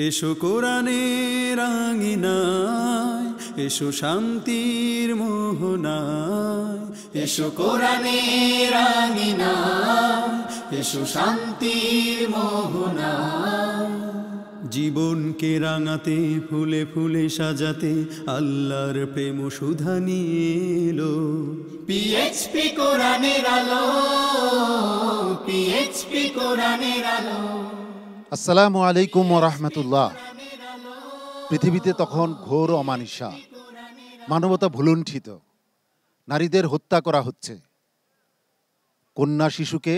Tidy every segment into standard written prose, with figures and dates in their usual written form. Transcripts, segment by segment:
এসো কোরআনের আঙিনায়, এসো শান্তির মোহনায়, এসো কোরআনের আঙিনায়, এসো শান্তির মোহনায়। জীবনকে রাঙাতে, ফুলে ফুলে সাজাতে আল্লাহর প্রেম সুধা নিয়ে এলো পিএইচপি কোরআনের আলো, পিএইচপি কোরআনের আলো। আসসালামু আলাইকুম ওয়া রাহমাতুল্লাহ। পৃথিবীতে তখন ঘোর অমানিসা, মানবতা ভুলুণ্ঠিত, নারীদের হত্যা করা হচ্ছে, কন্যা শিশুকে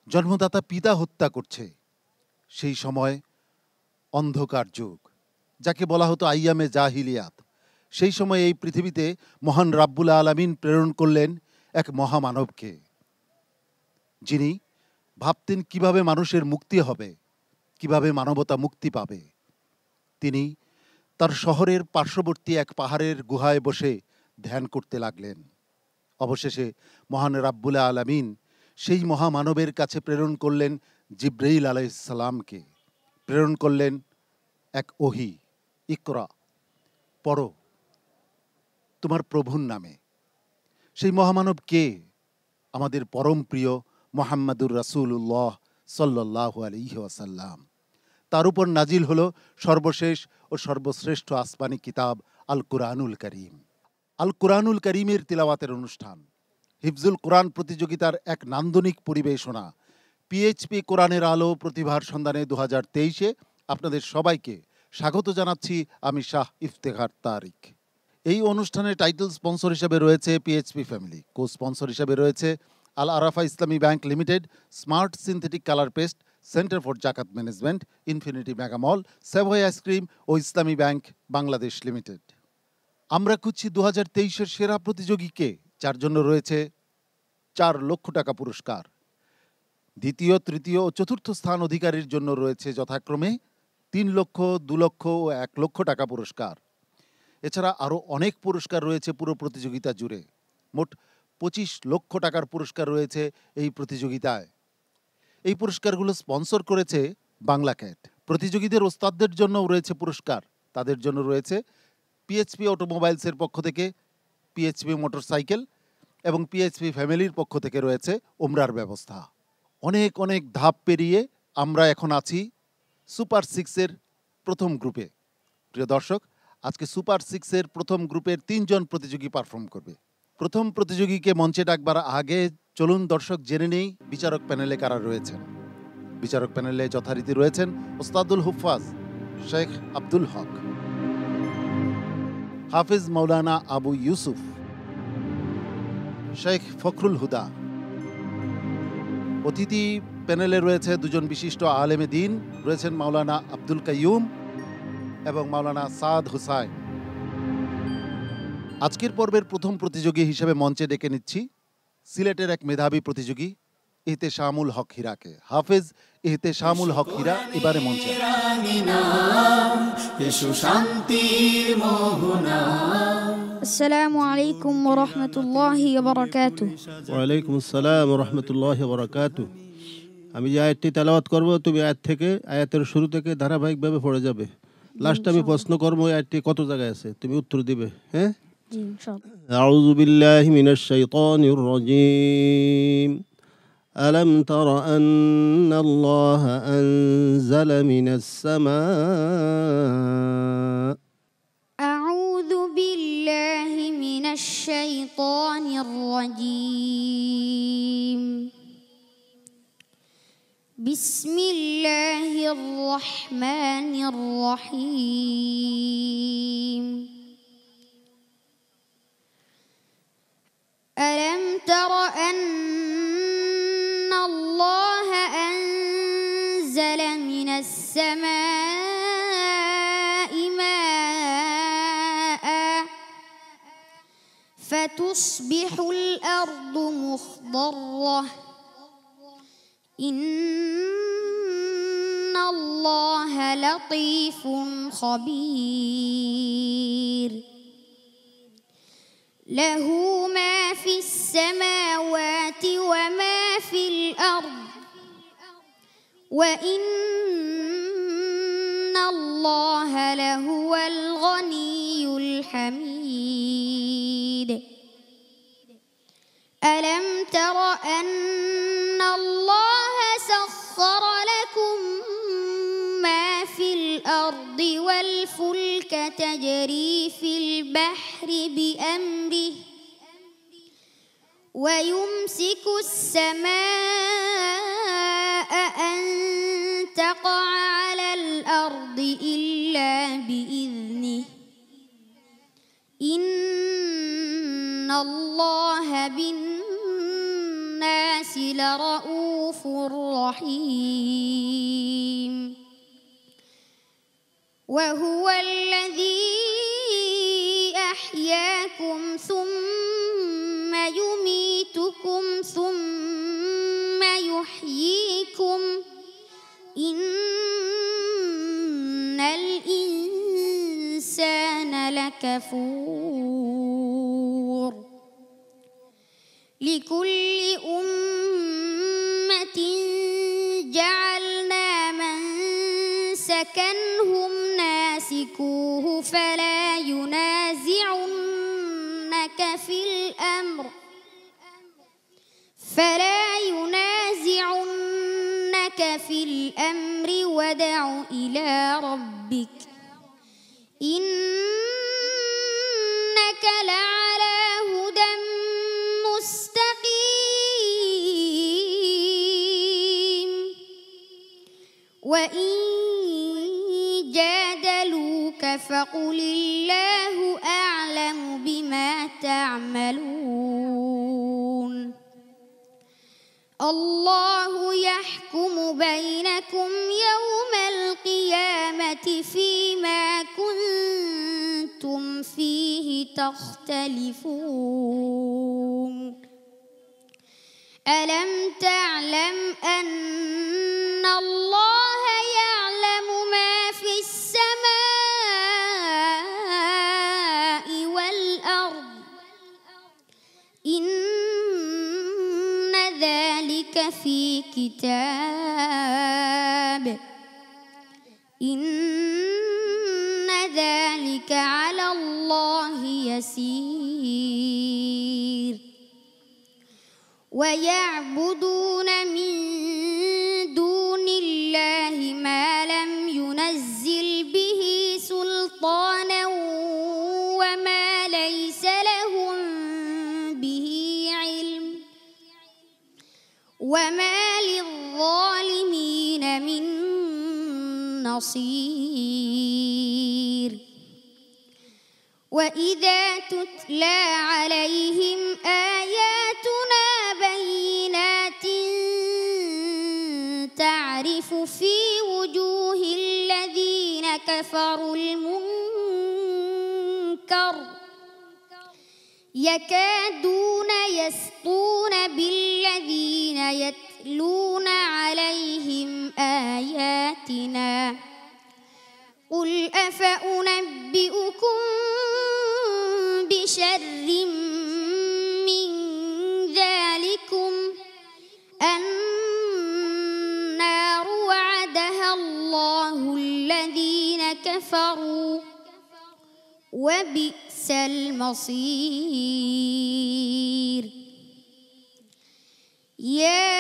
জন্মদাতা পিতা হত্যা করছে। সেই সময় অন্ধকার যুগ, যাকে বলা হতো আইয়ামে জাহিলিয়াত। সেই সময় এই পৃথিবীতে মহান রাব্বুল আলামিন প্রেরণ করলেন এক মহামানবকে, যিনি ভাবতেন কিভাবে মানুষের মুক্তি হবে, কিভাবে মানবতা মুক্তি পাবে। তিনি তার শহরের পার্শ্ববর্তী এক পাহাড়ের গুহায় বসে ধ্যান করতে লাগলেন। অবশেষে মহান রাব্বুল আলামিন সেই মহামানবের কাছে প্রেরণ করলেন জিব্রাইল আলাইহিস সালামকে। প্রেরণ করলেন এক ওহী, ইকরা, পড়ো তোমার প্রভুর নামে। সেই মহামানব কে? আমাদের পরম প্রিয় মুহাম্মাদুর রাসূলুল্লাহ সাল্লাল্লাহু আলাইহি ওয়াসাল্লাম। তার উপর নাজিল হলো সর্বশেষ ও সর্বশ্রেষ্ঠ আসমানি কিতাব আল কুরআনুল কারীম। আল কুরআনুল কারীমের তিলাওয়াতের অনুষ্ঠান, হিফজুল কোরআন প্রতিযোগিতার এক নান্দনিক পরিবেশনা, পিএইচপি কোরআনের আলো প্রতিভার সন্ধানে 2023-এ আপনাদের সবাইকে স্বাগত জানাচ্ছি। আমি শাহ ইফতেখার তারিক। এই অনুষ্ঠানে টাইটেল স্পন্সর হিসেবে রয়েছে পিএইচপি ফ্যামিলি, কো স্পন্সর হিসেবে রয়েছে Al Arafah Islami Bank Limited, Smart Synthetic Colour Paste, Centre for Zakat Management, Infinity Megamall, Savoy Ice Cream ও ইসলামী ব্যাংক বাংলাদেশ লিমিটেড। আমরা খুঁজছি 2023-এর সেরা প্রতিযোগীকে, যার জন্য রয়েছে 4 লক্ষ টাকা পুরস্কার। দ্বিতীয়, তৃতীয় ও চতুর্থ স্থান অধিকারীর জন্য রয়েছে যথাক্রমে 3 লক্ষ, 2 লক্ষ ও 1 লক্ষ টাকা পুরস্কার। এছাড়া আরও অনেক পুরস্কার রয়েছে পুরো প্রতিযোগিতা জুড়ে। মোট 25 লক্ষ টাকার পুরস্কার রয়েছে এই প্রতিযোগিতায়। এই পুরস্কারগুলো স্পন্সর করেছে বাংলা ক্যাট। প্রতিযোগীদের ওস্তাদদের জন্যও রয়েছে পুরস্কার। তাদের জন্য রয়েছে পিএইচপি অটোমোবাইলসের পক্ষ থেকে পিএইচপি মোটরসাইকেল এবং পিএইচপি ফ্যামিলির পক্ষ থেকে রয়েছে ওমরার ব্যবস্থা। অনেক অনেক ধাপ পেরিয়ে আমরা এখন আছি সুপার 6-এর প্রথম গ্রুপে। প্রিয় দর্শক, আজকে সুপার 6-এর প্রথম গ্রুপের 3 জন প্রতিযোগী পারফর্ম করবে। প্রথম প্রতিযোগীকে মঞ্চে ডাকবার আগে চলুন দর্শক জেনে নেই বিচারক প্যানেলে কারা রয়েছেন। বিচারক প্যানেলে যথারীতি রয়েছেন ওস্তাদুল হুফাজ শেখ আব্দুল হক, হাফিজ মাওলানা আবু ইউসুফ, শেখ ফখরুল হুদা। অতিথি প্যানেলে রয়েছে 2 জন বিশিষ্ট আলেমে দ্বীন, রয়েছেন মাওলানা আব্দুল কাইয়ুম এবং মাওলানা সাদ হুসাইন। আজকের পর্বের প্রথম প্রতিযোগী হিসেবে মঞ্চে ডেকে নিচ্ছি সিলেটের এক মেধাবী প্রতিযোগী ইহতেশামুল হক হীরাকে। হাফেজ ইহতেশামুল হক হীরা এবারে মঞ্চে। আসসালামু আলাইকুম ওয়া রাহমাতুল্লাহি ওয়া বারাকাতুহু। ওয়া আলাইকুম আসসালাম ওয়া রাহমাতুল্লাহি ওয়া বারাকাতুহু। আমি যে আয়াতটি তেলাওয়াত করব, তুমি আয়াতের শুরু থেকে ধারাবাহিকভাবে পড়ে যাবে। লাস্টে আমি প্রশ্ন করব এই আয়াতটি কত জায়গায় আছে, তুমি উত্তর দিবে। হ্যাঁ, জি ইনশাআল্লাহ। আউযু বিল্লাহি মিনাশ শাইতানির রাজীম। আলাম তারা আন্নাল্লাহা আনজালা মিনাস সামা। আউযু বিল্লাহি মিনাশ শাইতানির রাজীম। বিসমিল্লাহির রহমানির রহিম। ألم تر أن الله أنزل من السماء ماء فتصبح الأرض مخضرة إن الله لطيف خبير له ما في السماوات وما في الأرض وإن لهو الغني الحميد ألم تر أن الله سخر لكم ما في الأرض والفلك تجري في البحر بأمره ويمسك السماء أن تقع على الأرض إلا بإذنه إن الله بالناس لرؤوف رحيم وهو الذي أحياكم ثم يميتكم ثم يحييكم إن الإنسان لكفور لكل أمة جعلنا منسكا هم ناسكوه فلا ينازعنك في الأمر ودع إلى ربك إنك لعلى هدى مستقيم وإن جادلوك فقل الله أعلم بما تعملون الله يحكم بينكم يوم القيامة فيما كنتم فيه تختلفون ألم تعلم أن الله يعلم ما في السماء والأرض إن ذلك في كتاب إن ذلك على الله يسير ويعبدون من دون الله ما لم ينزل به سلطانا وما ليس لهم به علم وما للظالمين من نصير وإذا تتلى عليهم آياتنا بينات تعرف في وجوه الذين كفروا المنكر يكادون يسطون بالذين يتلون عليهم آياتنا قل أفأنبئكم بشر من ذلكم النار وعدها الله الذين كفروا وبئس المصير يا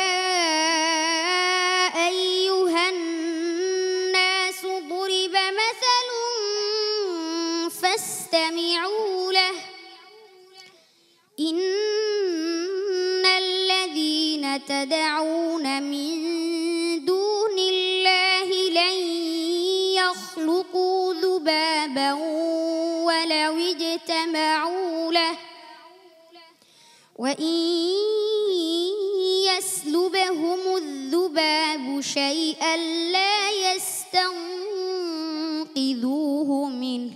أيها الناس ضرب مثل فاستمعوا له إن الذين تدعون من دون الله لن يخلقوا ذبابا ولو اجتمعوا له وإن يسلبهم الذباب شيئا لا يستنقذوه منه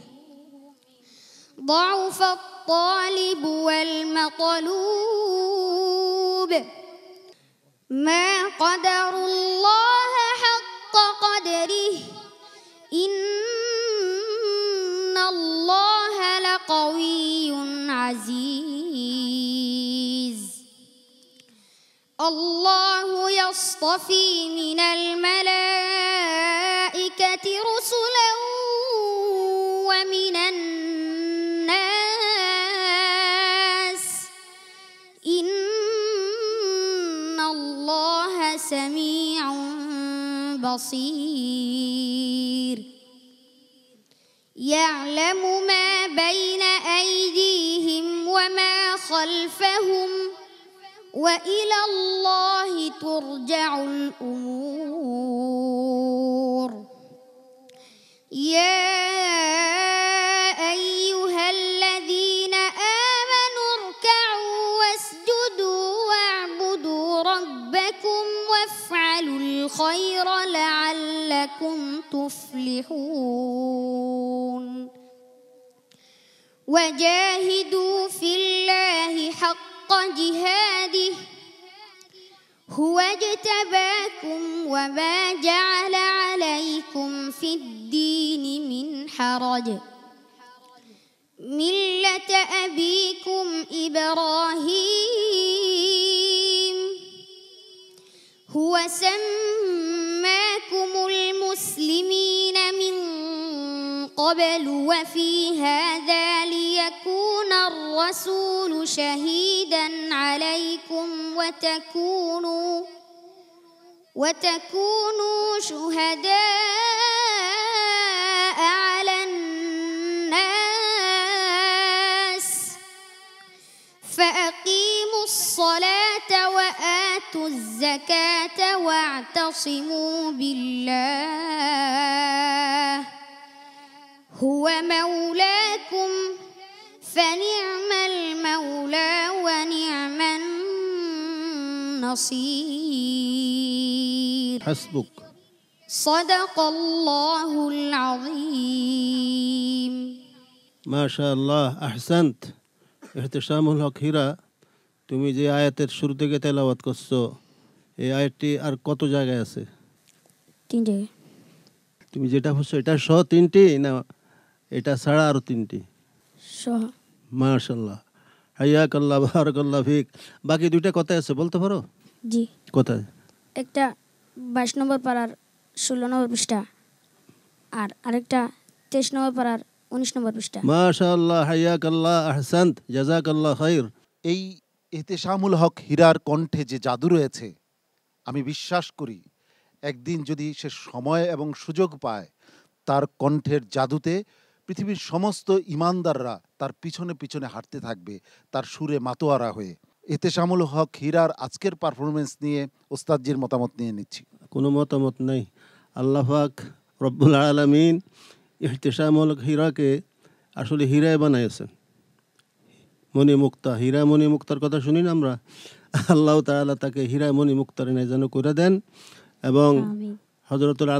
ضعف الطالب والمطلوب ما قدروا الله حق قدره إن الله لقوي عزيز الله يصطفي من الملائكة رسلا نصير يعلم ما بين أيديهم وما خلفهم وإلى الله ترجع الأمور يا أيها الذين آمنوا اركعوا واسجدوا واعبدوا ربكم وافعلوا الخير لعلكم تفلحون وجاهدوا في الله حق جهاده هو اجتباكم وما جعل عليكم في الدين من حرج ملة أبيكم إبراهيم هو سماكم المسلمين من قبل وفي هذا ليكون الرسول شهيدا عليكم وتكونوا شهداء على الناس فأقيموا الصلاة وآتوا الزكاة واعتصموا بالله هو مولاكم فنعم المولى ونعم النصير حسبك صدق الله العظيم মাশাআল্লাহ আহসান্ত। ইহতিসামুল হক হীরা, তুমি যে আয়াতের শুরু থেকে তেলাওয়াত করছো, এই আয়াতটি আর কত জায়গায় আছে? তিনটে। তুমি যেটা বলছো এটা সহ তিনটি না এটা ছাড়া আরো তিনটি? সহ। মাশাআল্লাহ, হাইয়াকাল্লাহ, বারাকাল্লাহ ফিক। বাকি দুইটা কোথায় আছে বলতে পারো? জি। কোথায়? একটা 22 নম্বর পাড়ার 16 নম্বর পৃষ্ঠা আর আরেকটা 23 নম্বর পাড়ার 19 নম্বর পৃষ্ঠা। মাশাআল্লাহ, হাইয়াকাল্লাহ, আহসান্ত, জাযাকাল্লাহ খাইর। এই ইহতেশামুল হক হীরার কণ্ঠে যে জাদু রয়েছে, আমি বিশ্বাস করি একদিন যদি সে সময় এবং সুযোগ পায়, তার কণ্ঠের জাদুতে পৃথিবীর সমস্ত ইমানদাররা তার পিছনে পিছনে হাঁটতে থাকবে, তার সুরে মাতোয়ারা হয়ে। ইহতেশামুল হক হীরার আজকের পারফরমেন্স নিয়ে ওস্তাদজির মতামত নিয়ে নিচ্ছি। কোনো মতামত নেই। আল্লাহ পাক রব্বুল আলামিন ইহতিসামুল হক হীরাকে আসলে হীরায় বানাইছেন, মণিমুক্তা। হীরা মণিমুক্তার কথা শুনি না আমরা? আল্লাহ তাআলা তাকে হীরা মণিমুক্তার ন্যায় যেন করে দেন এবং হযরতুল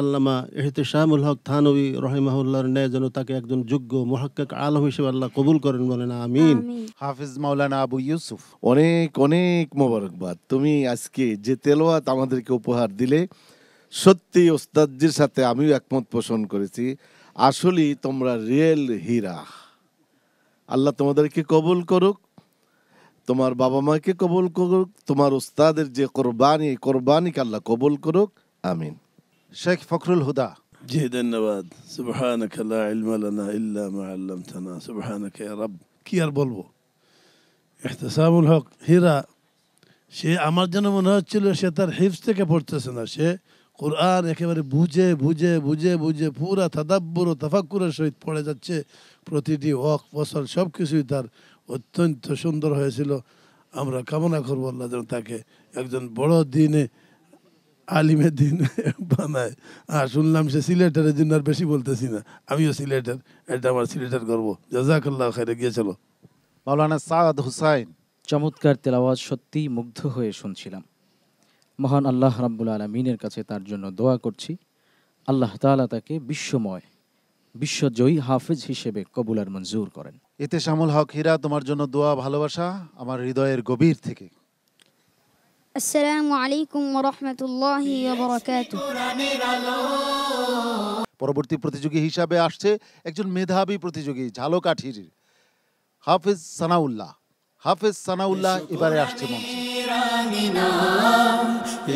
আল্লামা ইহতিসামুল হক থানভী রাহিমাহুল্লাহর ন্যায় যেন তাকে একজন যোগ্য মুহাক্কিক আলম হিসেবে আল্লাহ কবুল করেন, বলেন আমিন। হাফিজ মাওলানা আবু ইউসুফ, অনেক অনেক মোবারকবাদ। তুমি আজকে যে তেলাওয়াত আমাদেরকে উপহার দিলে, সত্যি ওস্তাদজির সাথে আমিও একমত পোষণ করেছি। আসলেই তোমরা রিয়েল হীরা। আল্লাহ তোমাদেরকে কবুল করুক, তোমার বাবা মাকে কবুল করুক, তোমার ওস্তাদের যে কোরবানি, কোরবানিকে আল্লাহ কবুল করুক, আমিন। শেখ ফখরুল হুদা। জি ধন্যবাদ। সুবহানাকা লা ইলমা লানা ইল্লা মা আল্লামতানা সুবহানাকা ইয়া রব। কি আর বলবো, ইহতিসামুল হক হীরা, সে আমার যেন মনে হচ্ছিল সে তার হিফজ থেকে পড়তেছে না, সে কোরআন একেবারে বুঝে বুঝে বুঝে বুঝে পুরা তাদাব্বুর ও তাফাক্কুরের সহিত পড়ে যাচ্ছে। প্রতিটি ওয়াক ফসল সব কিছুই তার অত্যন্ত সুন্দর হয়েছিল। আমরা কামনা করবো আল্লাহ যেন তাকে একজন বড় দিনে আলিমে দিন বানায়। আর শুনলাম সে সিলেটের জন্য আর বেশি বলতেছি না, আমিও সিলেটের, এটা আমার সিলেটের গর্ব। জাযাকাল্লাহ খাইরে। গিয়েছিল মাওলানা সাদ হুসাইন। চমৎকার তেলাওয়াত, সত্যিই মুগ্ধ হয়ে শুনছিলাম। মহান আল্লাহ রাব্বুল আলামিনের কাছে তার জন্য দোয়া করছি, আল্লাহ তাআলা তাকে বিশ্বময়, বিশ্বজয়ী হাফেজ হিসেবে কবুল আর মঞ্জুর করেন। ইহতেশামুল হক হীরা, তোমার জন্য দোয়া ভালোবাসা আমার হৃদয়ের গভীর থেকে। আসসালামু আলাইকুম ওয়া রাহমাতুল্লাহি ওয়া বারাকাতুহু। পরবর্তী প্রতিযোগী হিসাবে আসছে একজন মেধাবী প্রতিযোগী, ঝালকাঠির হাফেজ সানাউল্লাহ। হাফেজ সানাউল্লাহ এবারে আসছে মঞ্চে।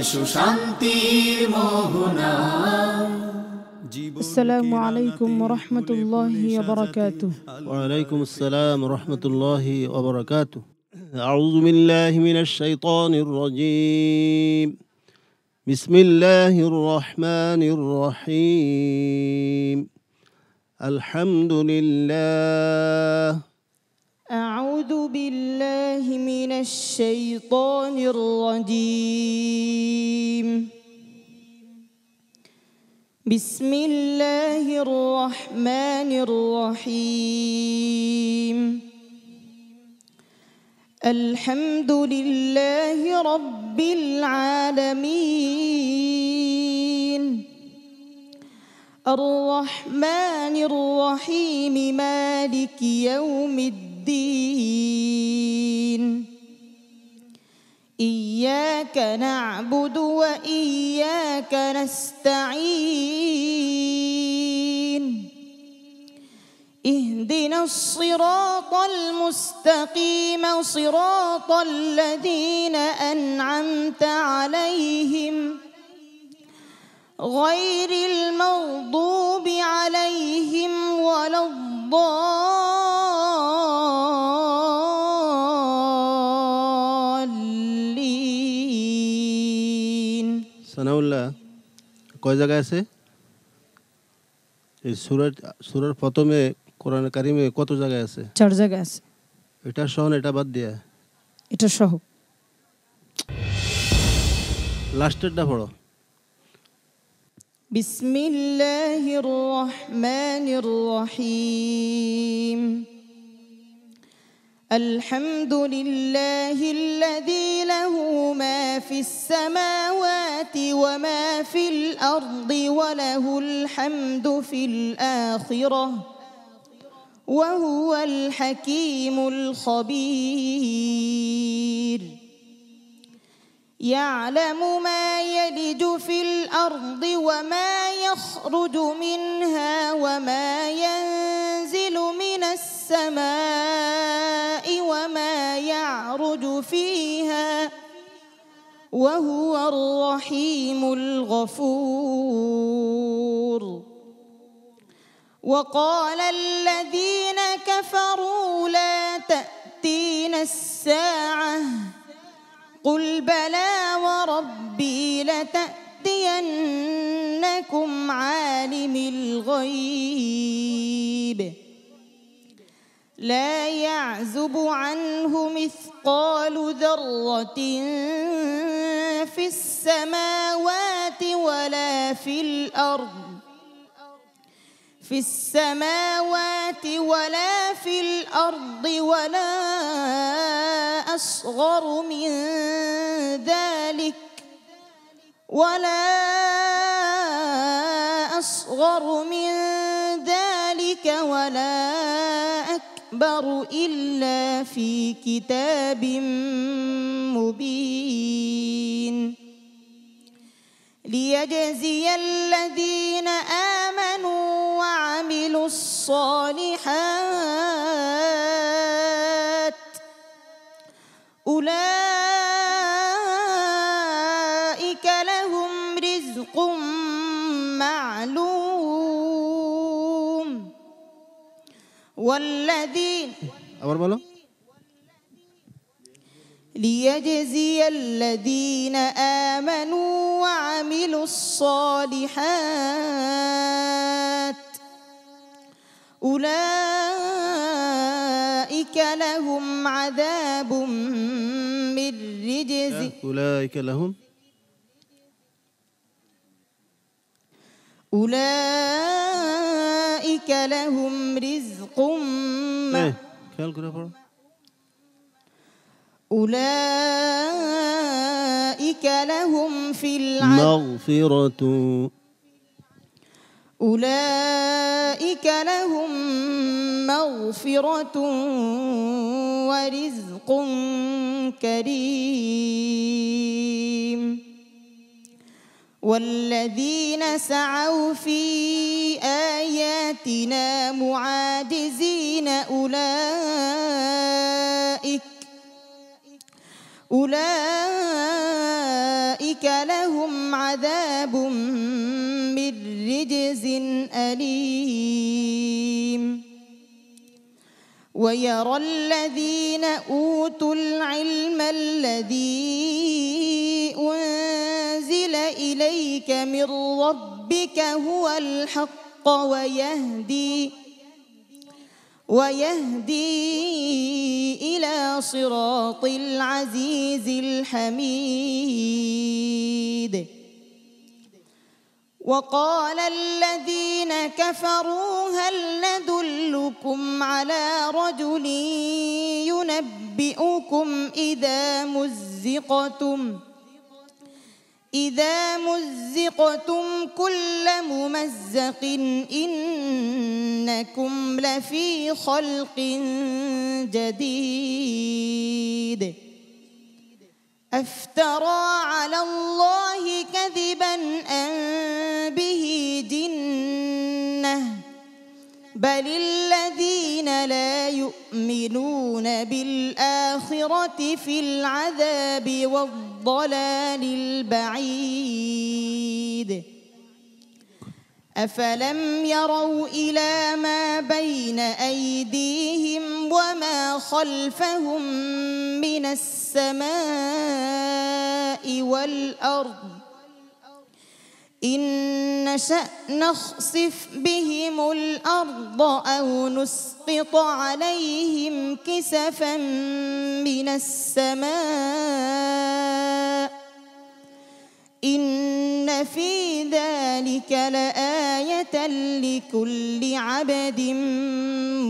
এসো শান্তির মোহনা। আসসালামু আলাইকুম ওয়া রাহমাতুল্লাহি ওয়া বারাকাতুহু। ওয়া আলাইকুম আসসালাম ওয়া রাহমাতুল্লাহি ওয়া বারাকাতুহু। আউযু বিল্লাহি মিনাশ শাইতানির রাজীম। بسم الله الرحمن الرحيم الحمد لله أعوذ بالله من الشيطان الرجيم بسم الله الرحمن الرحيم الحمد لله رب العالمين الرحمن الرحيم مالك يوم الدين إياك نعبد وإياك نستعين اهدنا الصراط المستقيم صراط الذين أنعمت عليهم غير المغضوب عليهم ولا الضالين সানাউল্লাহ কয় জায়গায় আছে এই সূরার প্রথমে কোরআন কারিমে কত জায়গায় আছে 4 জায়গা আছে এটা সহ এটা বাদ দিয়া এটা সহ লাস্টেরটা পড়ো بسم الله الرحمن الرحيم الحمد لله الذي له ما في السماوات وما في الأرض وله الحمد في الآخرة وهو الحكيم الخبير يعلم ما يلج في الأرض وما يخرج منها وما ينزل من السماء وما يعرج فيها وهو الرحيم الغفور وقال الذين كفروا لا تأتينا الساعة قل بلى وربي لتأتينكم عالم الغيب لا يعزب عنه مثقال ذرة في السماوات ولا في الأرض في السماوات ولا في الأرض ولا أصغر من ذلك ولا أصغر من ذلك ولا أكبر إلا في كتاب مبين ليجزي الذين آمنوا وعملوا الصالحات أولئك لهم رزق معلوم والذين আবার বলো ليجزي الذين آمنوا وعملوا الصالحات أولئك لهم عذاب من رجز أولئك لهم أولئك لهم رزق খেয়াল করে পড়ো أولئك لهم في مغفرة أولئك لهم مغفرة ورزق كريم والذين سعوا في آياتنا معاجزين أولئك لهم عذاب من رجز أليم ويرى الذين أوتوا العلم الذي أنزل أنزل إليك من ربك هو الحق ويهدي إلى صراط العزيز الحميد وقال الذين كفروا هل ندلكم على رجل ينبئكم إذا مزقتم كل ممزق إنكم لفي خلق جديد أفترى على الله كذبا أم به جنة بل الذين لا يؤمنون بالآخرة في العذاب والضلال البعيد أفلم يروا إلى ما بين أيديهم وما خلفهم من السماء والأرض إن نشأ نخسف بهم الأرض أو نسقط عليهم كسفا من السماء إن في ذلك لآية لكل عبد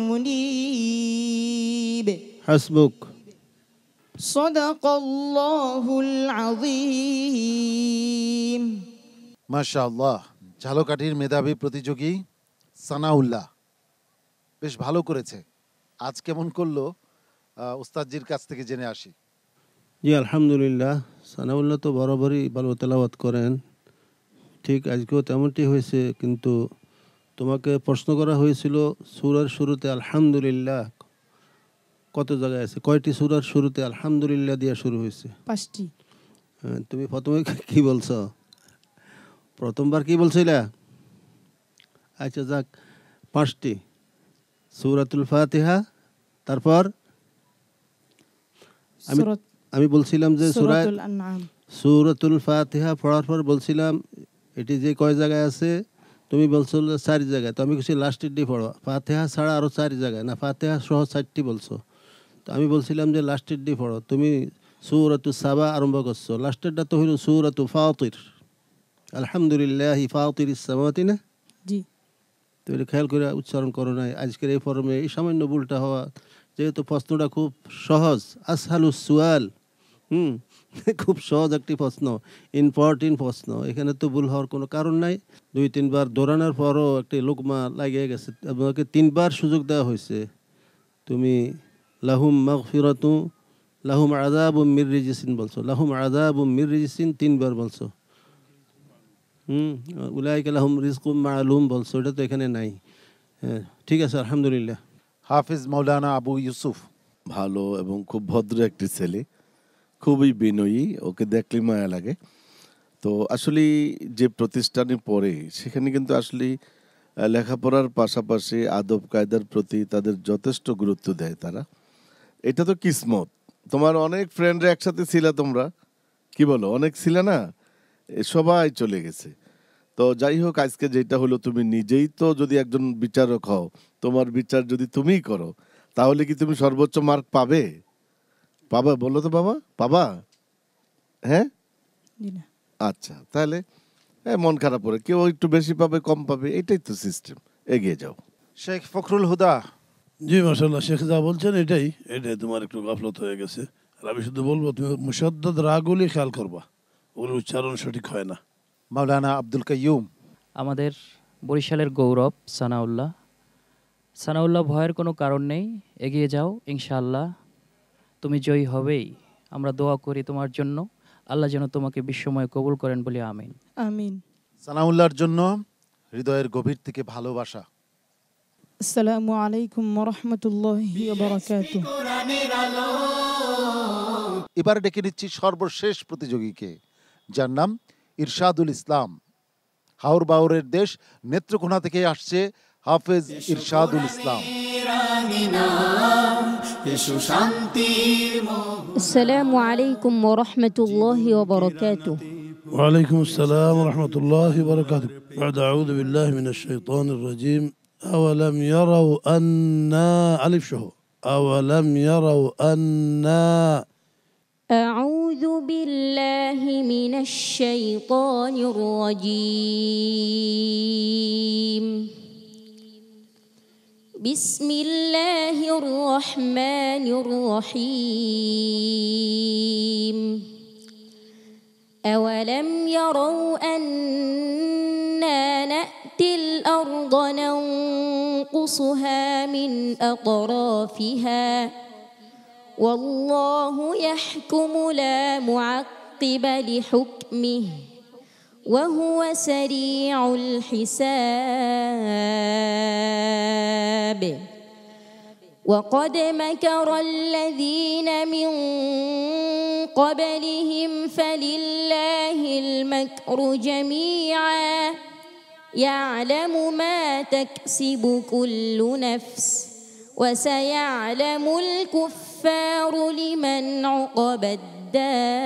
منيب حسبك صدق الله العظيم মাশাআল্লাহ। ঝালকাঠির মেধাবী প্রতিযোগী সানাউল্লাহ বেশ ভালো করেছে। আজ কেমন করলো উস্তাদজির কাছ থেকে জেনে আসি। জি আলহামদুলিল্লাহ, সানাউল্লাহ তো বরাবরই ভালো তেলাওয়াত করেন, ঠিক আজকেও তেমনটি হয়েছে। কিন্তু তোমাকে প্রশ্ন করা হয়েছিল সূরার শুরুতে আলহামদুলিল্লাহ কত জায়গায় আছে, কয়টি সূরার শুরুতে আলহামদুলিল্লাহ দিয়া শুরু হয়েছে? 5টি। তুমি প্রথমে কি বলছো? প্রথমবার কি বলছিলা? আচ্ছা যাক, 5টি সূরাতুল ফাতিহা, তারপর আমি বলছিলাম যে সূরাতুল আনআম, সূরাতুল ফাতিহা পড়ার পর বলছিলাম এটি যে কয় জায়গায় আছে, তুমি বলছো 4 জায়গায়। তো আমি কিছু লাস্টের ডি পড়ো, ফাতিহা ছাড়া আরো 4 জায়গায়, না ফাতিহা সহ 4টি বলছো। তো আমি বলছিলাম যে লাস্টের ডি পড়ো, তুমি সূরাতুস সাবা আরম্ভ করছো, লাস্টেরটা তো হলো সূরাতু ফাতির, আলহামদুলিল্লাহি ফাতিরিস সামাওয়াতি না? জি। তো এটা খেয়াল করে উচ্চারণ করো নাই। আজকের এই ফর্মে এই সামান্য ভুলটা হওয়া, যেহেতু প্রশ্নটা খুব সহজ, আসহালুস সুয়াল, খুব সহজ একটি প্রশ্ন, ইম্পর্টেন্ট প্রশ্ন, এখানে তো ভুল হওয়ার কোনো কারণ নাই। 2-3 বার দৌড়ানোর পরও একটি লোকমা লাগিয়ে গেছে, আপনাকে 3 বার সুযোগ দেওয়া হয়েছে। তুমি লাহুম মাগফিরাতু লাহুম আযাবুম মির রিজিসিন বলছো, লাহুম আযাবুম মির রিজিসিন 3 বার বলছো। উলাইকা লাহুম রিজকুম মা'লুম বলছো, এটা তো এখানে নাই। হ্যাঁ ঠিক আছে, আলহামদুলিল্লাহ। হাফিজ মাওলানা আবু ইউসুফ ভালো এবং খুব ভদ্র একটি ছেলে, খুবই বিনয়ী, ওকে দেখলে মায়া লাগে। তো আসলে যে প্রতিষ্ঠানে পড়ে সেখানে কিন্তু আসলে লেখাপড়ার পাশাপাশি আদব কায়দার প্রতি তাদের যথেষ্ট গুরুত্ব দেয় তারা। এটা তো কিসমত। তোমার অনেক ফ্রেন্ডরা একসাথে ছিলা, তোমরা কি বলো, অনেক ছিলে না, সবাই চলে গেছে। তো যাই হোক, আজকে যেটা হলো, তুমি নিজেই তো যদি একজন বিচারক হও, তোমার বিচার যদি তুমিই করো, তাহলে কি তুমি সর্বোচ্চ মার্ক পাবে? পাবা? বলো তো বাবা, পাবা? হ্যাঁ আচ্ছা, তাহলে মন খারাপ করে কেউ একটু বেশি পাবে কম পাবে, এটাই তো সিস্টেম। এগিয়ে যাও। শেখ ফখরুল হুদা। জি মাশাআল্লাহ, শেখ যা বলছেন এটাই তোমার একটু গাফলত হয়ে গেছে। আর আমি শুধু বলবো, তুমি মুশাদ্দাদ রাগুলি খেয়াল করবা, ওর উচ্চারণ সঠিক হয় না। মাওলানা আব্দুল কাইয়ুম। আমাদের বরিশালের গৌরব সানাউল্লাহ। সানাউল্লাহ, ভয়ের কোনো কারণ নেই, এগিয়ে যাও, ইনশাআল্লাহ তুমি জয়ী হবেই। আমরা দোয়া করি তোমার জন্য, আল্লাহ যেন তোমাকে বিশ্বময় কবুল করেন বলি আমিন। আমিন। সানাউল্লাহর জন্য হৃদয়ের গভীর থেকে ভালোবাসা। আসসালামু আলাইকুম ওয়া রাহমাতুল্লাহি ওয়া বারাকাতুহু। এবারে ডেকে নিচ্ছি সর্বশেষ প্রতিযোগীকে, যার নাম ইরশাদুল ইসলাম। হাওর বাউরের দেশ নেত্রকোনা থেকে আসছে হাফেজ ইরশাদুল ইসলাম। আসসালামু আলাইকুম ওয়া রাহমাতুল্লাহি ওয়া বারাকাতুহু। وعليكم السلام ورحمة الله وبركاته. بعد أعوذ بالله من الشيطان الرجيم. أولم يروا أنا ألف شهو أولم يروا أنا. أعوذ بالله من الشيطان الرجيم. بسم الله الرحمن الرحيم. أولم يروا أنا نأتي الأرض ننقصها من أطرافها والله يحكم لا معقب لحكمه وهو سريع الحساب. وقد مكر الذين من قبلهم فلله المكر جميعا يعلم ما تكسب كل نفس وسيعلم الكفار لمن عقبى الدار.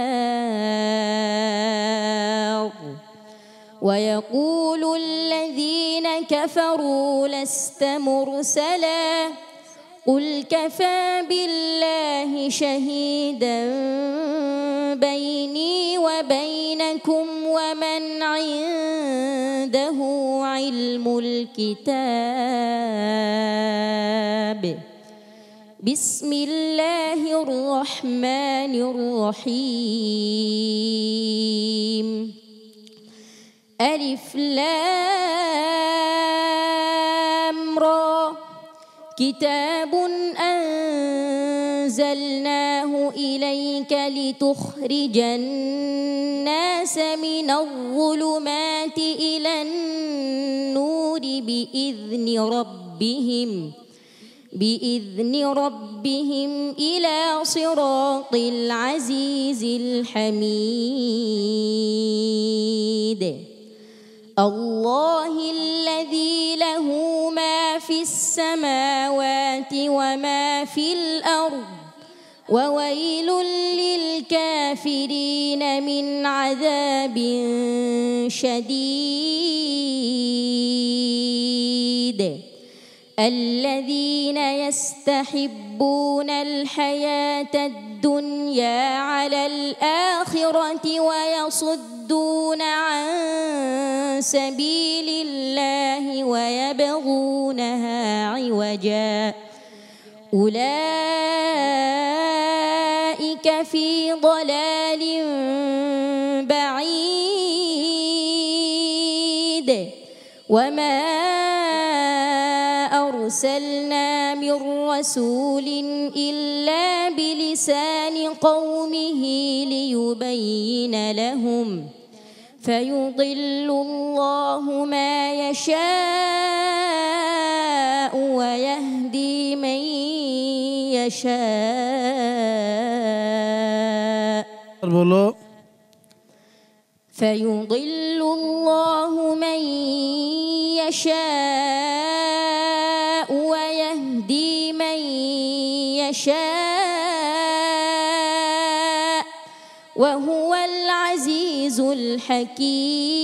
ويقول الذين كفروا لست مرسلا قل كفى بالله شهيدا بيني وبينكم ومن عنده علم الكتاب. بسم الله الرحمن الرحيم. ألف لام را كتاب أنزلناه إليك لتخرج الناس من الظلمات إلى النور بإذن ربهم إلى صراط العزيز الحميد. الله الذي له ما في السماوات وما في الأرض وويل للكافرين من عذاب شديد. الذين يستحبون الحياة الدنيا على الآخرة ويصدون عن سبيل الله ويبغونها عوجا أولئك في ضلال بعيد. وما أرسلنا من رسول إلا بلسان قومه ليبين لهم فيضل الله ما يشاء ويهدي من يشاء. فيضل الله من يشاء ويهدي من يشاء وهو العزيز الحكيم.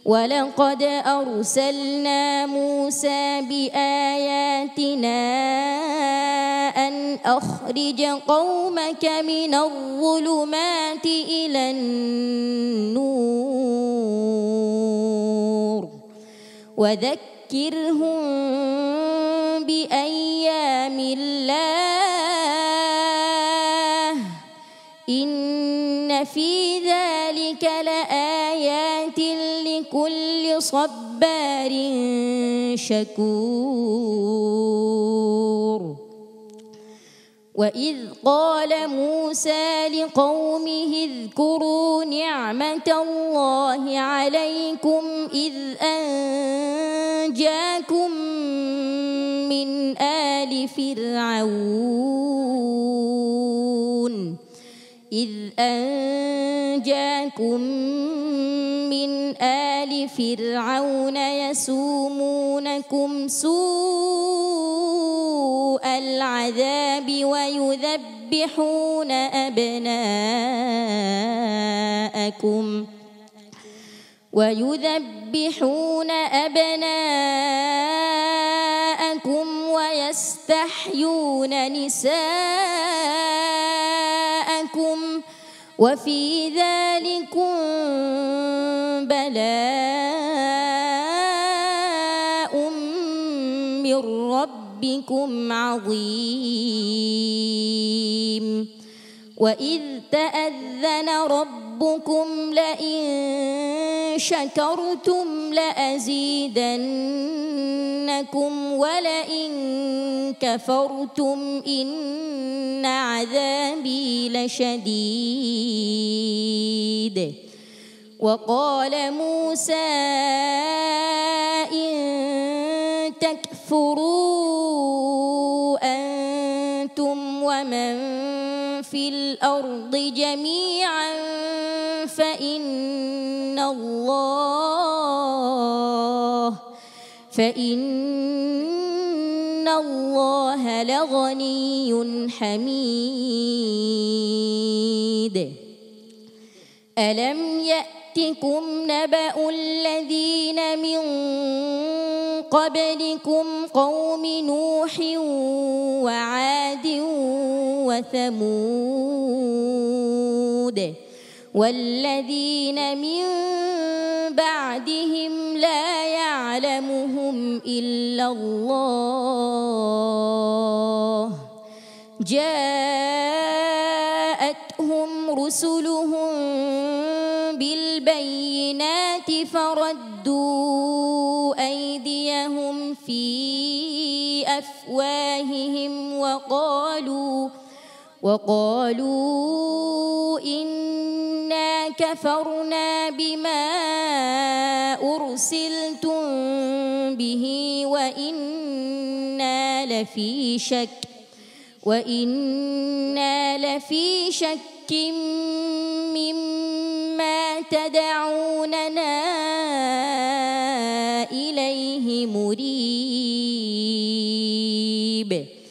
ولقد أرسلنا موسى بآياتنا أن أخرج قومك من الظلمات إلى النور وذكرهم بأيام الله إن في ذلك لآيات لكل صبار شكور. وإذ قال موسى لقومه اذكروا نعمة الله عليكم إذ أنجاكم من آل فرعون يسومونكم سوء العذاب ويذبحون أبناءكم ويستحيون نساءكم وفي ذلكم بلاء من ربكم عظيم وإذ تأذن ربكم لئن شكرتم لأزيدنكم ولئن كفرتم إن عذابي لشديد وقال موسى إن تكفروا أنتم ومن في الأرض جميعا فإن الله لغني حميد ألم يأتكم نبأ الذين من قبلكم قوم نوح وعاد وثمود والذين من بعدهم لا يعلمهم إلا الله جاءتهم رسلهم بالبينات فردوا أيديهم في أفواههم وقالوا إنا كفرنا بما أرسلتم به وإنا لفي شك مما تدعوننا إليه مريب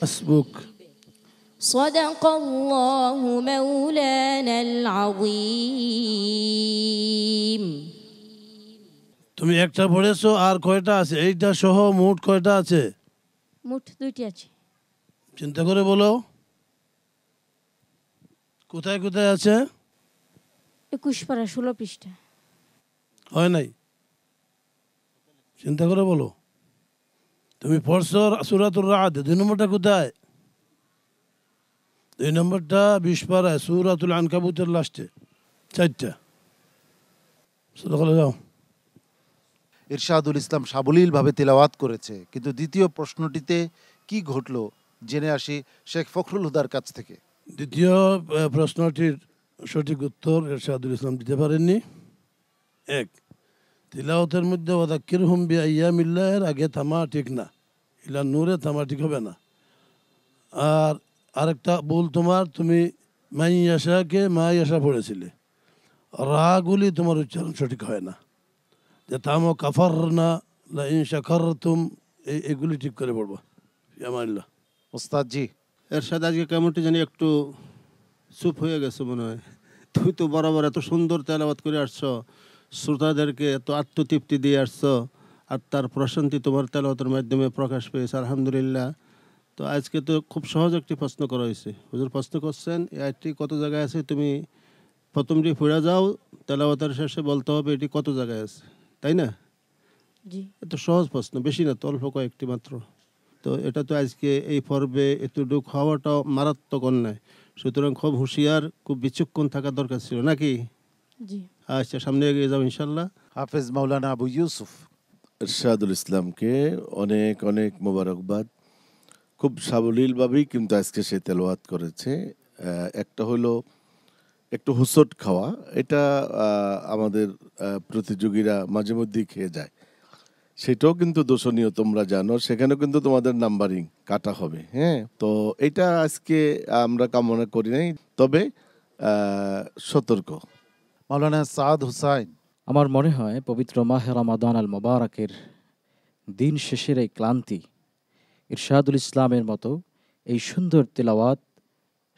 حسبك صدق الله مولانا العظيم তুমি একটা পড়েছো আর কয়টা আছে এইটা সহ মোট কয়টা আছে মোট 2টি আছে চিন্তা করে বলো কোথায় কোথায় আছে 21 পারা 16 পৃষ্ঠা হয় নাই চিন্তা করে বলো তুমি পড়ছো সূরাতুর রা'দ 2 নম্বরটা কোথায় 2 নম্বরটা 20 পারা সূরাতুল আনকাবুতের লাস্টে 4টা সুবহানাল্লাহ ইরশাদুল ইসলাম সাবলীলভাবে তেলাওয়াত করেছে, কিন্তু দ্বিতীয় প্রশ্নটিতে কি ঘটলো জেনে আসি শেখ ফখরুল হুদার কাছ থেকে। দ্বিতীয় প্রশ্নটির সঠিক উত্তর ইরশাদুল ইসলাম দিতে পারেননি। 1 তিলাওয়াতের মধ্যে ওয়াযাক্কিরহুম বিআইয়ামিল্লাহির আগে থামা ঠিক না, ইলা নূরে থামা ঠিক হবে না। আর আরেকটা ভুল তোমার, তুমি মাইয়াশাকে মাইয়াশা পড়েছিলে, রাগুলি তোমার উচ্চারণ সঠিক হয় না। যে থামো কাফারনা লা ইন শাকারতুম এগুলি ঠিক করে পড়বো। ইয়ামাল্লাহ ওস্তাদ জি এরশাদ আজকে কেমনটি জানি একটু চুপ হয়ে গেছে মনে হয়। তুই তো বরাবর এত সুন্দর তেলাওয়াত করে আসছো, শ্রোতাদেরকে এত আত্মতৃপ্তি দিয়ে আসছো, আর তার প্রশান্তি তোমার তেলাওয়াতের মাধ্যমে প্রকাশ পেয়েছে, আলহামদুলিল্লাহ। তো আজকে তো খুব সহজ একটি প্রশ্ন করা হয়েছে। হুজুর প্রশ্ন করছেন এই আয়াতটি কত জায়গায় আছে, তুমি প্রথমটি পড়ে যাও, তেলাওয়াতের শেষে বলতে হবে এটি কত জায়গায় আছে, তাই না? জি। এত সহজ প্রশ্ন, বেশি না তো, অল্প কয়েকটি মাত্র। তো এটা তো আজকে এই পর্বে এতটুকু হওয়াটাও মারাত্মক অন্যায়, সুতরাং খুব হুঁশিয়ার, খুব বিচক্ষণ থাকার দরকার ছিল নাকি? জি। আচ্ছা, সামনে এগিয়ে যাও ইনশাল্লাহ। হাফেজ মাওলানা আবু ইউসুফ। ইরশাদুল ইসলামকে অনেক অনেক মোবারকবাদ। খুব সাবলীলভাবেই কিন্তু আজকে সে তেলাওয়াত করেছে। একটা হলো একটু হুসট খাওয়া, এটা আমাদের প্রতিযোগীরা মাঝে মধ্যেই খেয়ে যায়, সেটাও কিন্তু দোষণীয়, তোমরা জানো। সেখানেও কিন্তু তোমাদের নাম্বারিং কাটা হবে। হ্যাঁ, তো এটা আজকে আমরা কামনা করি নাই, তবে সতর্ক। মাওলানা সাদ হুসাইন। আমার মনে হয় পবিত্র মাহে রমাদান আল মোবারকের দিন শেষের এই ক্লান্তি ইরশাদুল ইসলামের মতো এই সুন্দর তেলাওয়াত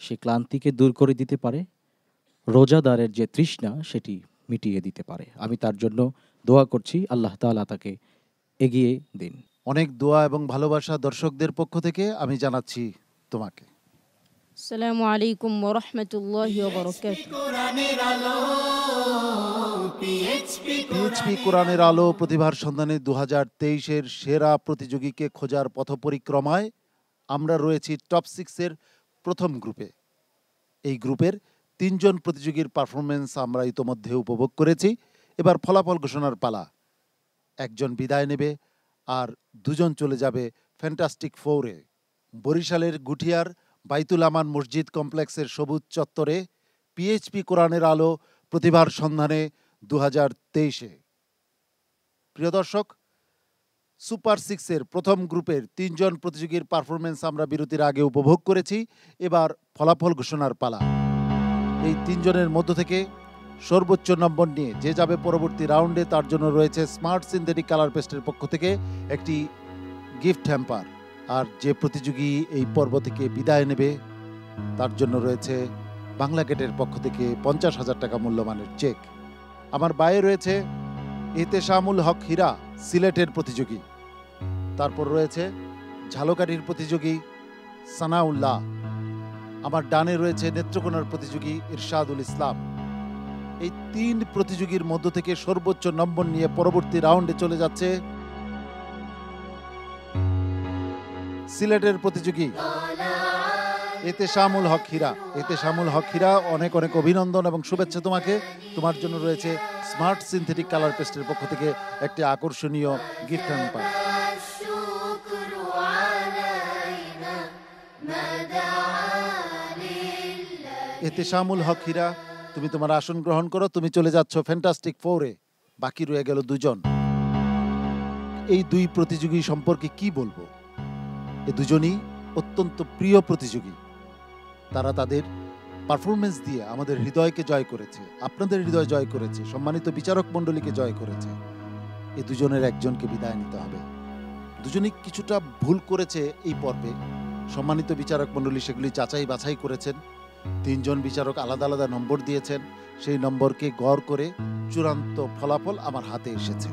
সে ক্লান্তিকে দূর করে দিতে পারে, রোজাদারের যে তৃষ্ণা সেটি মিটিয়ে দিতে পারে। আমি তার জন্য দোয়া করছি, আল্লাহ তাআলা তাকে এগিয়ে দিন। অনেক দোয়া এবং ভালোবাসা দর্শকদের পক্ষ থেকে আমি জানাচ্ছি তোমাকে। আসসালামু আলাইকুম ওয়া রাহমাতুল্লাহি ওয়া বারাকাতুহু। পিএইচপি কোরআনের আলো প্রতিভার সন্ধানে 2023-এর সেরা প্রতিযোগীকে খোঁজার পথ পরিক্রমায় আমরা রয়েছি টপ 6-এর প্রথম গ্রুপে। এই গ্রুপের 3 জন প্রতিযোগীর পারফরমেন্স আমরা ইতোমধ্যে উপভোগ করেছি। এবার ফলাফল ঘোষণার পালা। একজন বিদায় নেবে আর 2 জন চলে যাবে ফ্যান্টাস্টিক 4-এ। বরিশালের গুঠিয়ার বাইতুল আমান মসজিদ কমপ্লেক্সের সবুজ চত্বরে পিএইচপি কোরআনের আলো প্রতিভার সন্ধানে 2023-এ। প্রিয় দর্শক, সুপার 6-এর প্রথম গ্রুপের 3 জন প্রতিযোগীর পারফরমেন্স আমরা বিরতির আগে উপভোগ করেছি। এবার ফলাফল ঘোষণার পালা। এই 3 জনের মধ্য থেকে সর্বোচ্চ নম্বর নিয়ে যে যাবে পরবর্তী রাউন্ডে তার জন্য রয়েছে স্মার্ট সিনথেটিক কালার পেস্টের পক্ষ থেকে একটি গিফট হ্যাম্পার। আর যে প্রতিযোগী এই পর্ব থেকে বিদায় নেবে তার জন্য রয়েছে বাংলা গেটের পক্ষ থেকে 50,000 টাকা মূল্যমানের চেক। আমার বাইরে রয়েছে এতেশামুল হক হীরা, সিলেটের প্রতিযোগী। তারপর রয়েছে ঝালকাঠির প্রতিযোগী সানাউল্লাহ। আমার ডানে রয়েছে নেত্রকোনার প্রতিযোগী ইরশাদুল ইসলাম। এই 3 প্রতিযোগীর মধ্য থেকে সর্বোচ্চ নম্বর নিয়ে পরবর্তী রাউন্ডে চলে যাচ্ছে সিলেটের প্রতিযোগী এতেশামুল হক হীরা। এতেশামুল হক হীরা, অনেক অনেক অভিনন্দন এবং শুভেচ্ছা তোমাকে। তোমার জন্য রয়েছে স্মার্ট সিনথেটিক কালার পেস্টের পক্ষ থেকে একটি আকর্ষণীয় গিফট হ্যাম্পার। এতেশামুল হক হীরা, তুমি তোমার আসন গ্রহণ করো। তুমি চলে যাচ্ছ ফ্যান্টাস্টিক 4-এ। বাকি রয়ে গেল 2 জন। এই 2 প্রতিযোগী সম্পর্কে কি বলবো? এই দুজনই অত্যন্ত প্রিয় প্রতিযোগী। তারা তাদের পারফরমেন্স দিয়ে আমাদের হৃদয়কে জয় করেছে, আপনাদের হৃদয় জয় করেছে, সম্মানিত বিচারক মণ্ডলীকে জয় করেছে। এই দুজনের একজনকে বিদায় নিতে হবে। দুজনই কিছুটা ভুল করেছে এই পর্বে। সম্মানিত বিচারক মণ্ডলী সেগুলি যাচাই বাছাই করেছেন। 3 জন বিচারক আলাদা আলাদা নম্বর দিয়েছেন। সেই নম্বরকে গড় করে চূড়ান্ত ফলাফল আমার হাতে এসেছে।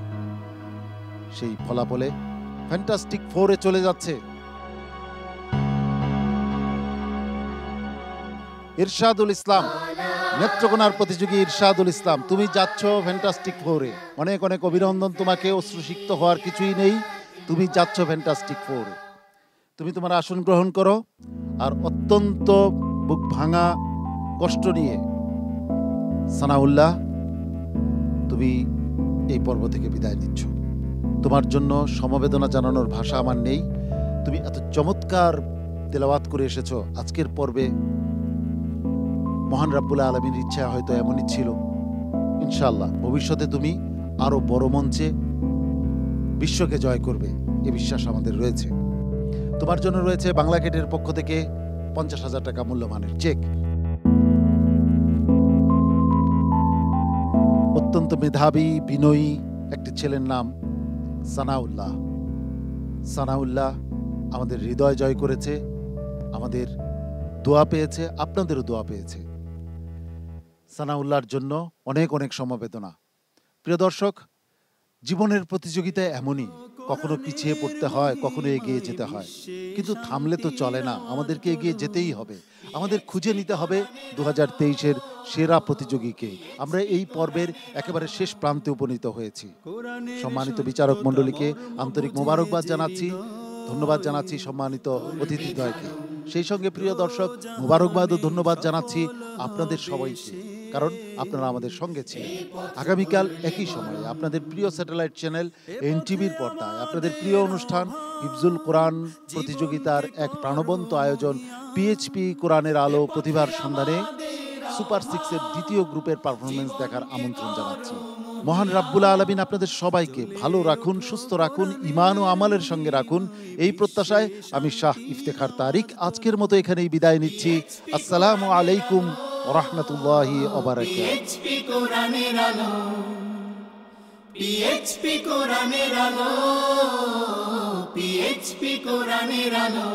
সেই ফলাফলে ফ্যান্টাস্টিক 4-এ চলে যাচ্ছে ইরশাদুল ইসলাম, নেত্রকোনার প্রতিযোগী ইরশাদুল ইসলাম। তুমি যাচ্ছ ফ্যান্টাস্টিক 4-এ। অনেক অনেক অভিনন্দন তোমাকে। অশ্রুসিক্ত হওয়ার কিছুই নেই, তুমি যাচ্ছ ফ্যান্টাস্টিক 4-এ। তুমি তোমার আসন গ্রহণ করো। আর অত্যন্ত বুক ভাঙা কষ্ট নিয়ে সানাউল্লাহ, তুমি এই পর্ব থেকে বিদায় নিচ্ছ। তোমার জন্য সমবেদনা জানানোর ভাষা আমার নেই। তুমি এত চমৎকার তেলাওয়াত করে এসেছো আজকের পর্বে। মহান রাব্বুল আলামিনের ইচ্ছা হয়তো এমনই ছিল। ইনশাআল্লাহ ভবিষ্যতে তুমি আরো বড় মঞ্চে বিশ্বকে জয় করবে, এ বিশ্বাস আমাদের রয়েছে। তোমার জন্য রয়েছে বাংলা গেটের পক্ষ থেকে 50,000 টাকা মূল্যমানের চেক। অত্যন্ত মেধাবী বিনয়ী একটি ছেলের নাম সানাউল্লাহ। সানাউল্লাহ আমাদের হৃদয় জয় করেছে, আমাদের দোয়া পেয়েছে, আপনাদেরও দোয়া পেয়েছে। সানাউল্লাহর জন্য অনেক অনেক সমবেদনা। প্রিয় দর্শক, জীবনের প্রতিযোগিতায় এমনই, কখনো পিছিয়ে পড়তে হয়, কখনো এগিয়ে যেতে হয়, কিন্তু থামলে তো চলে না। আমাদেরকে এগিয়ে যেতেই হবে। আমাদের খুঁজে নিতে হবে 2023-এর সেরা প্রতিযোগীকে। আমরা এই পর্বের একেবারে শেষ প্রান্তে উপনীত হয়েছি। সম্মানিত বিচারক মণ্ডলীকে আন্তরিক মোবারকবাদ জানাচ্ছি, ধন্যবাদ জানাচ্ছি সম্মানিত অতিথিদ্বয়কে। সেই সঙ্গে প্রিয় দর্শক, মোবারকবাদ ও ধন্যবাদ জানাচ্ছি আপনাদের সবাইকে, কারণ আপনারা আমাদের সঙ্গে ছিলেন। আগামীকাল একই সময়ে আপনাদের প্রিয় স্যাটেলাইট চ্যানেল এনটিভির পর্দায় আপনাদের প্রিয় অনুষ্ঠান হিফজুল কোরআন প্রতিযোগিতার এক প্রাণবন্ত আয়োজন পিএইচপি কোরআনের আলো প্রতিভার সন্ধানে সুপার 6-এর দ্বিতীয় গ্রুপের পারফরমেন্স দেখার আমন্ত্রণ জানাচ্ছি। মহান রাব্বুল আলামিন আপনাদের সবাইকে ভালো রাখুন, সুস্থ রাখুন, ঈমান ও আমলের সঙ্গে রাখুন, এই প্রত্যাশায় আমি শাহ ইফতেখার তারিক আজকের মতো এখানেই বিদায় নিচ্ছি। আসসালামু আলাইকুম ওয়া রাহমাতুল্লাহি ওয়া বারাকাতুহু। পিএইচপি কোরআনের আলো, পিএইচপি কোরআনের আলো।